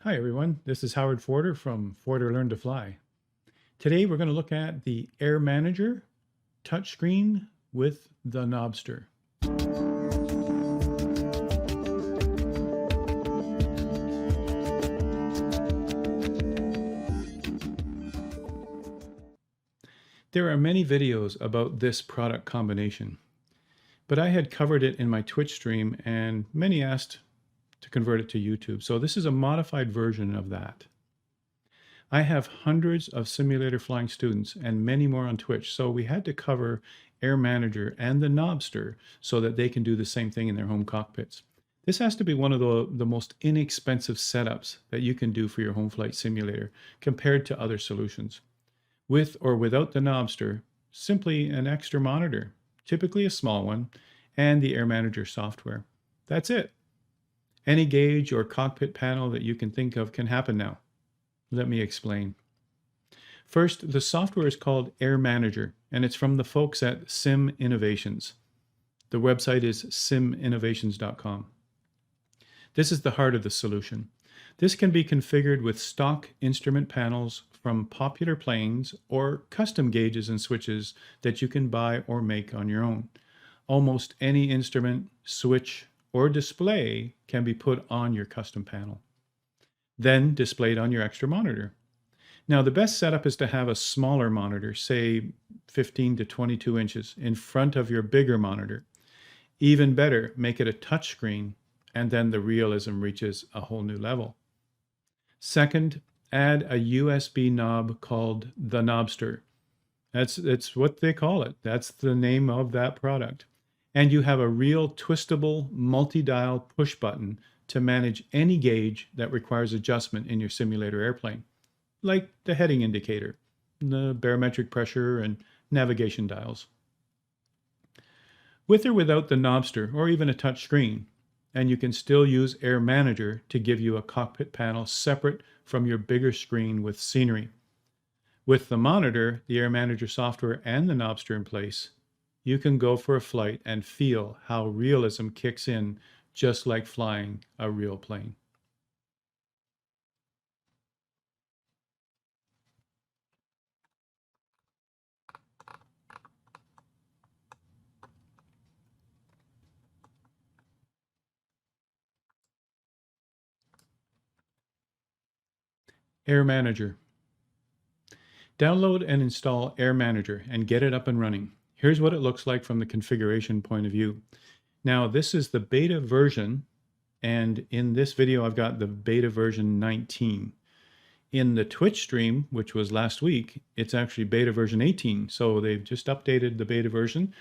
Hi everyone, this is Howard Forder from Forder Learn to Fly. Today we're going to look at the Air Manager touchscreen with the Knobster. There are many videos about this product combination, but I had covered it in my Twitch stream and many asked to convert it to YouTube. So this is a modified version of that. I have hundreds of simulator flying students and many more on Twitch, so we had to cover Air Manager and the Knobster so that they can do the same thing in their home cockpits. This has to be one of the most inexpensive setups that you can do for your home flight simulator compared to other solutions. With or without the Knobster, simply an extra monitor, typically a small one, and the Air Manager software. That's it. Any gauge or cockpit panel that you can think of can happen now. Let me explain. First, the software is called Air Manager, and it's from the folks at Sim Innovations. The website is siminnovations.com. This is the heart of the solution. This can be configured with stock instrument panels from popular planes or custom gauges and switches that you can buy or make on your own. Almost any instrument, switch, or display can be put on your custom panel, then displayed on your extra monitor. Now, the best setup is to have a smaller monitor, say 15 to 22 inches, in front of your bigger monitor. Even better, make it a touchscreen, and then the realism reaches a whole new level. Second, add a USB knob called the Knobster. That's what they call it. That's the name of that product. And you have a real twistable multi-dial push button to manage any gauge that requires adjustment in your simulator airplane, like the heading indicator, the barometric pressure, and navigation dials. With or without the Knobster, or even a touch screen, and you can still use Air Manager to give you a cockpit panel separate from your bigger screen with scenery. With the monitor, the Air Manager software, and the Knobster in place, you can go for a flight and feel how realism kicks in, just like flying a real plane. Air Manager. Download and install Air Manager and get it up and running. Here's what it looks like from the configuration point of view. Now, this is the beta version, and in this video, I've got the beta version 19. In the Twitch stream, which was last week, it's actually beta version 18. So they've just updated the beta version,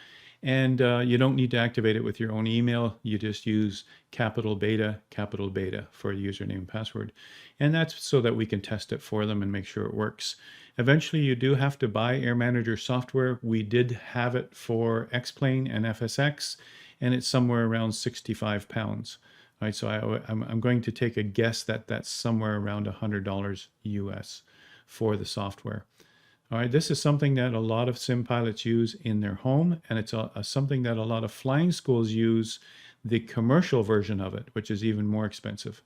and you don't need to activate it with your own email. You just use capital beta for username and password. And that's so that we can test it for them and make sure it works. Eventually, you do have to buy Air Manager software. We did have it for X-Plane and FSX, and it's somewhere around 65 pounds. All right, so I'm going to take a guess that that's somewhere around $100 US for the software. All right, this is something that a lot of sim pilots use in their home, and it's something that a lot of flying schools use, the commercial version of it, which is even more expensive,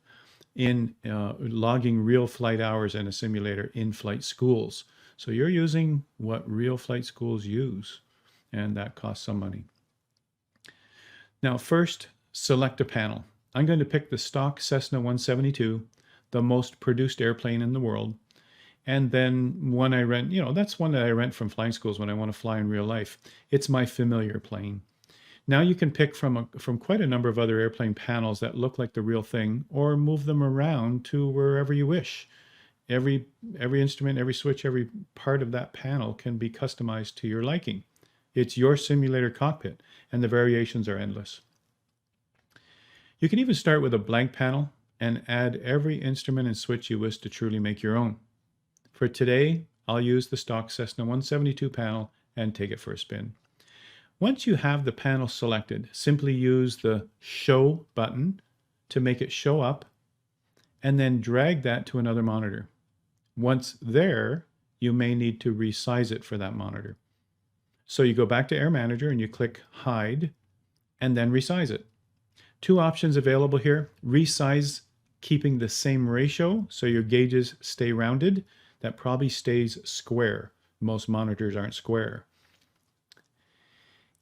in logging real flight hours in a simulator in flight schools. So you're using what real flight schools use, and that costs some money. Now, first, select a panel. I'm going to pick the stock Cessna 172, the most produced airplane in the world. And then one I rent, that's one that I rent from flying schools when I want to fly in real life. It's my familiar plane. Now you can pick from quite a number of other airplane panels that look like the real thing, or move them around to wherever you wish. Every instrument, every switch, every part of that panel can be customized to your liking. It's your simulator cockpit, and the variations are endless. You can even start with a blank panel and add every instrument and switch you wish to truly make your own. For today, I'll use the stock Cessna 172 panel and take it for a spin. Once you have the panel selected, simply use the Show button to make it show up, and then drag that to another monitor. Once there, you may need to resize it for that monitor. So you go back to Air Manager and you click Hide, and then resize it. Two options available here: resize keeping the same ratio so your gauges stay rounded. That probably stays square. Most monitors aren't square.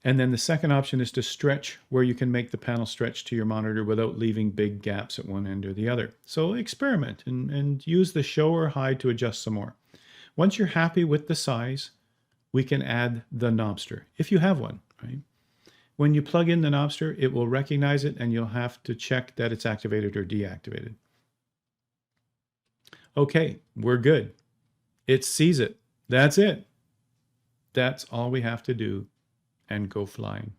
And then the second option is to stretch where you can make the panel stretch to your monitor without leaving big gaps at one end or the other. So experiment and use the show or hide to adjust some more. Once you're happy with the size, we can add the Knobster, if you have one, right? When you plug in the Knobster, it will recognize it and you'll have to check that it's activated or deactivated. Okay, we're good. It sees it. That's it. That's all we have to do and go flying.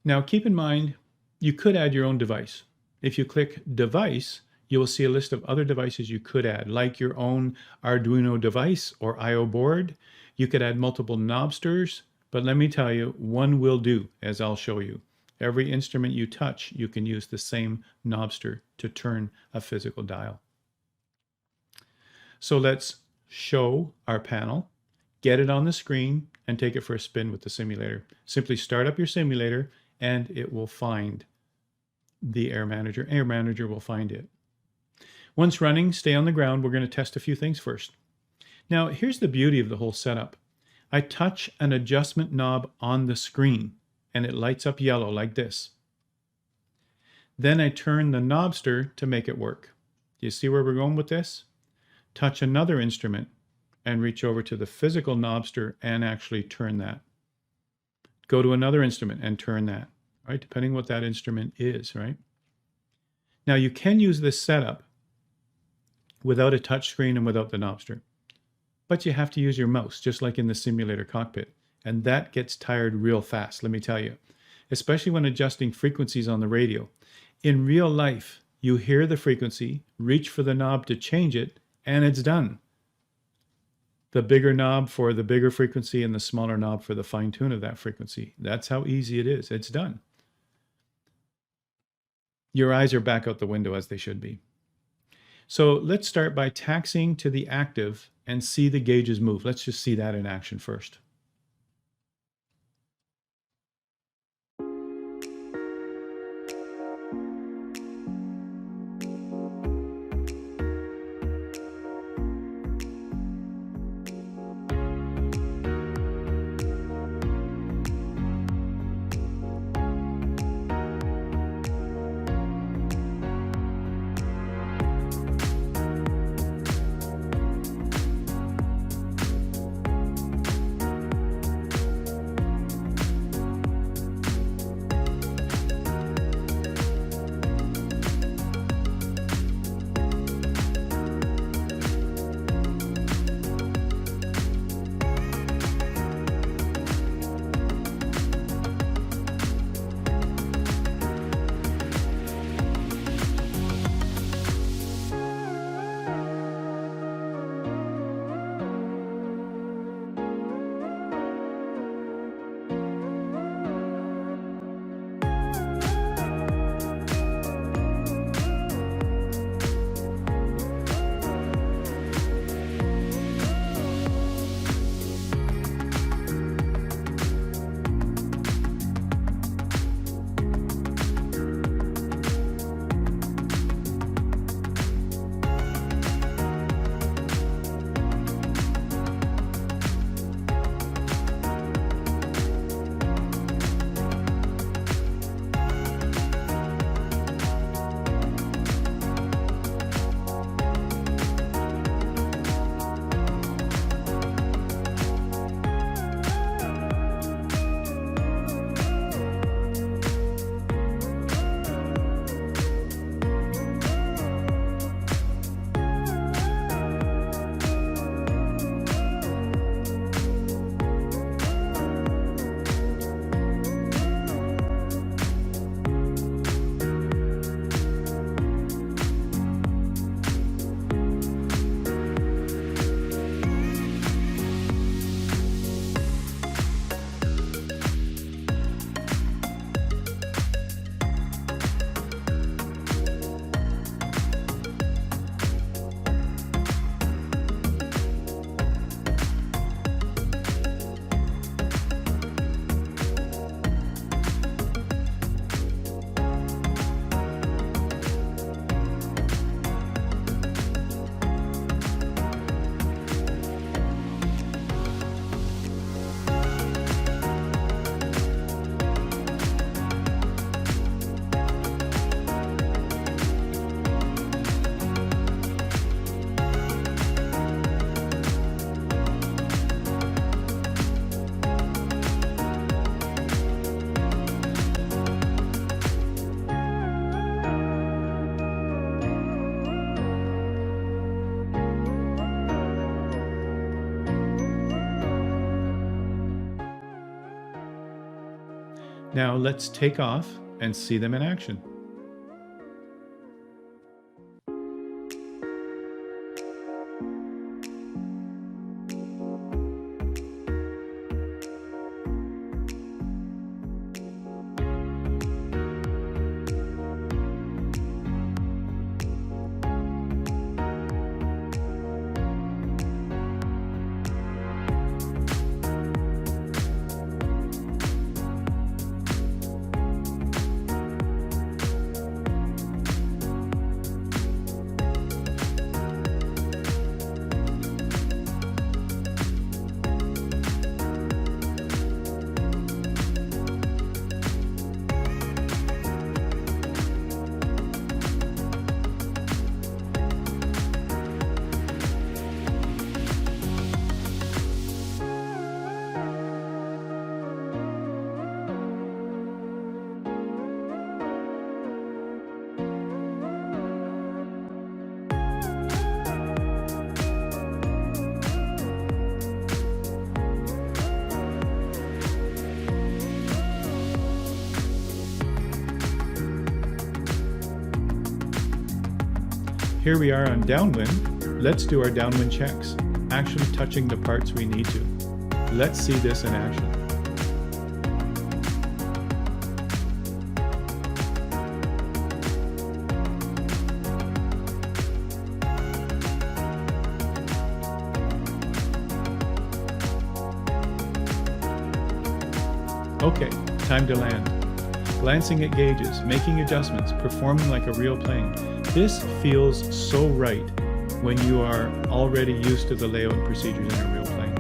Now keep in mind, you could add your own device. If you click Device, you will see a list of other devices you could add, like your own Arduino device or I/O board. You could add multiple Knobsters, but let me tell you, one will do, as I'll show you. Every instrument you touch, you can use the same Knobster to turn a physical dial. So let's show our panel, get it on the screen, and take it for a spin with the simulator. Simply start up your simulator, and it will find the Air Manager. Air Manager will find it. Once running, stay on the ground. We're going to test a few things first. Now, here's the beauty of the whole setup. I touch an adjustment knob on the screen, and it lights up yellow like this. Then I turn the Knobster to make it work. Do you see where we're going with this? Touch another instrument and reach over to the physical Knobster and actually turn that. Go to another instrument and turn that, right? Depending what that instrument is, right? Now you can use this setup without a touch screen and without the Knobster, but you have to use your mouse, just like in the simulator cockpit. And that gets tired real fast, let me tell you, especially when adjusting frequencies on the radio. In real life, you hear the frequency, reach for the knob to change it, and it's done. The bigger knob for the bigger frequency and the smaller knob for the fine tune of that frequency. That's how easy it is. It's done. Your eyes are back out the window as they should be. So let's start by taxiing to the active and see the gauges move. Let's just see that in action first. Now let's take off and see them in action. Here we are on downwind. Let's do our downwind checks, actually touching the parts we need to. Let's see this in action. Okay, time to land. Glancing at gauges, making adjustments, performing like a real plane. This feels so right when you are already used to the layout and procedures in a real plane.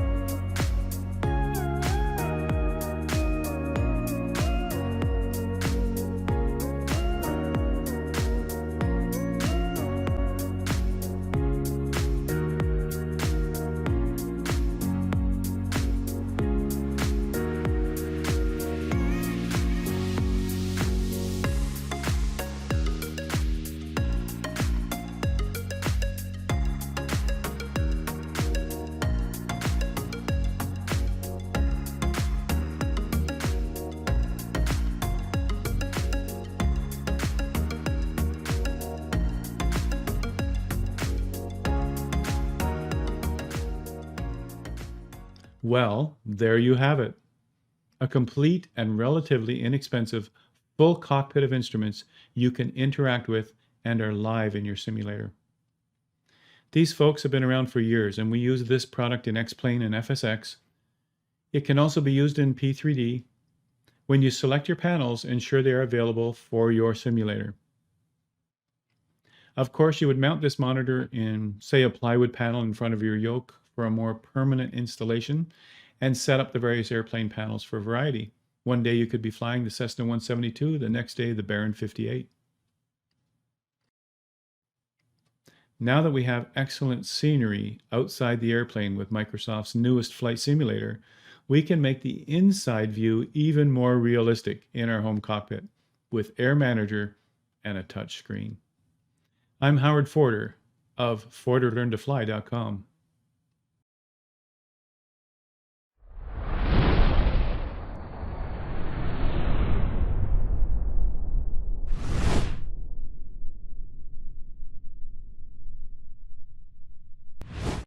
Well, there you have it. A complete and relatively inexpensive full cockpit of instruments you can interact with and are live in your simulator. These folks have been around for years, and we use this product in X-Plane and FSX. It can also be used in P3D. When you select your panels, ensure they are available for your simulator. Of course, you would mount this monitor in, say, a plywood panel in front of your yoke for a more permanent installation, and set up the various airplane panels for variety. One day you could be flying the Cessna 172, the next day the Baron 58. Now that we have excellent scenery outside the airplane with Microsoft's newest flight simulator, we can make the inside view even more realistic in our home cockpit with Air Manager and a touch screen. I'm Howard Forder of ForderLearnToFly.com.